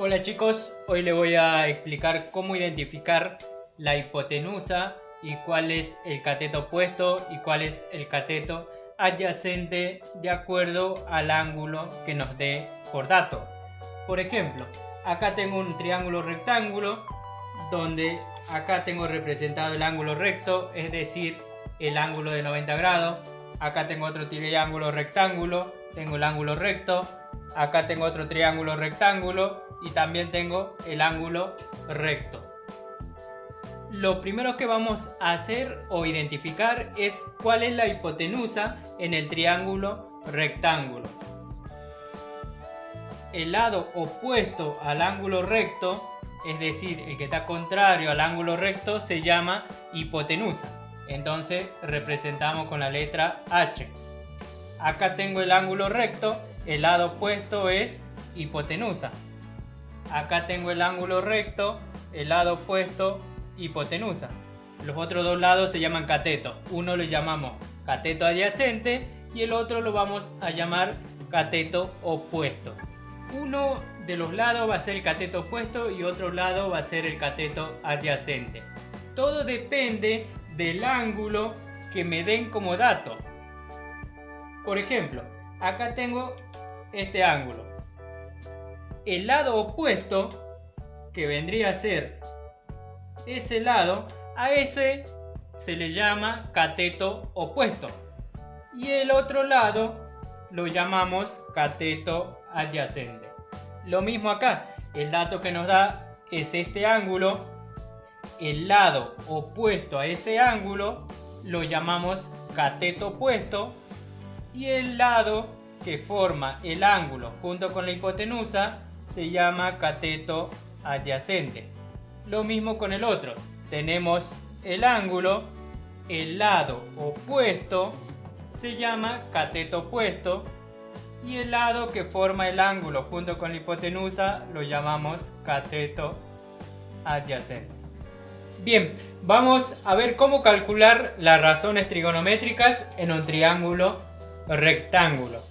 Hola chicos, hoy les voy a explicar cómo identificar la hipotenusa y cuál es el cateto opuesto y cuál es el cateto adyacente de acuerdo al ángulo que nos dé por dato. Por ejemplo, acá tengo un triángulo rectángulo donde acá tengo representado el ángulo recto, es decir, el ángulo de 90 grados. Acá tengo otro triángulo rectángulo, tengo el ángulo recto. Acá tengo otro triángulo rectángulo y también tengo el ángulo recto. Lo primero que vamos a hacer o identificar es cuál es la hipotenusa en el triángulo rectángulo. El lado opuesto al ángulo recto, es decir, el que está contrario al ángulo recto, se llama hipotenusa. Entonces representamos con la letra H. Acá tengo el ángulo recto, el lado opuesto es hipotenusa. Acá tengo el ángulo recto, el lado opuesto hipotenusa. Los otros dos lados se llaman cateto. Uno lo llamamos cateto adyacente y el otro lo vamos a llamar cateto opuesto. Uno de los lados va a ser el cateto opuesto y otro lado va a ser el cateto adyacente. Todo depende del ángulo que me den como dato. Por ejemplo, acá tengo este ángulo. El lado opuesto, que vendría a ser ese lado, a ese se le llama cateto opuesto. Y el otro lado lo llamamos cateto adyacente. Lo mismo acá, el dato que nos da es este ángulo. El lado opuesto a ese ángulo lo llamamos cateto opuesto. Y el lado que forma el ángulo junto con la hipotenusa se llama cateto adyacente. Lo mismo con el otro. Tenemos el ángulo, el lado opuesto se llama cateto opuesto y el lado que forma el ángulo junto con la hipotenusa lo llamamos cateto adyacente. Bien, vamos a ver cómo calcular las razones trigonométricas en un triángulo rectángulo.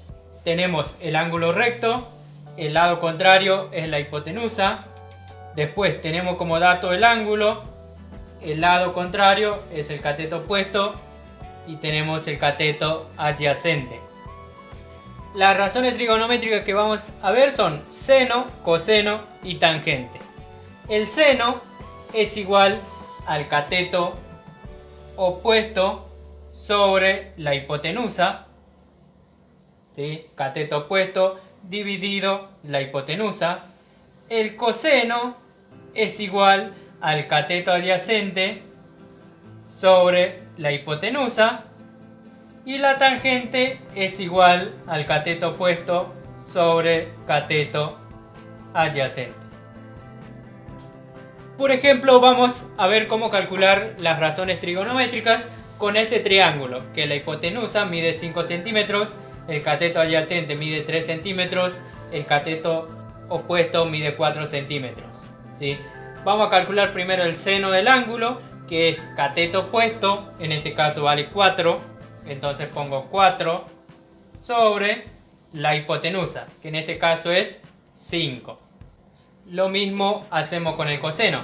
Tenemos el ángulo recto, el lado contrario es la hipotenusa. Después tenemos como dato el ángulo, el lado contrario es el cateto opuesto y tenemos el cateto adyacente. Las razones trigonométricas que vamos a ver son seno, coseno y tangente. El seno es igual al cateto opuesto sobre la hipotenusa. ¿Sí? Cateto opuesto dividido la hipotenusa. El coseno es igual al cateto adyacente sobre la hipotenusa. Y la tangente es igual al cateto opuesto sobre cateto adyacente. Por ejemplo, vamos a ver cómo calcular las razones trigonométricas con este triángulo, que la hipotenusa mide 5 centímetros, el cateto adyacente mide 3 centímetros, el cateto opuesto mide 4 centímetros. ¿Sí? Vamos a calcular primero el seno del ángulo, que es cateto opuesto, en este caso vale 4, entonces pongo 4 sobre la hipotenusa, que en este caso es 5. Lo mismo hacemos con el coseno.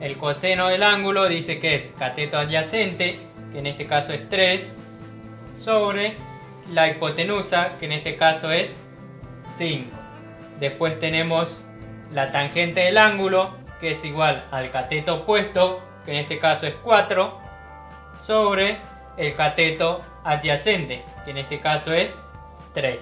El coseno del ángulo dice que es cateto adyacente, que en este caso es 3, sobre la hipotenusa, que en este caso es 5. Después tenemos la tangente del ángulo, que es igual al cateto opuesto, que en este caso es 4, sobre el cateto adyacente, que en este caso es 3.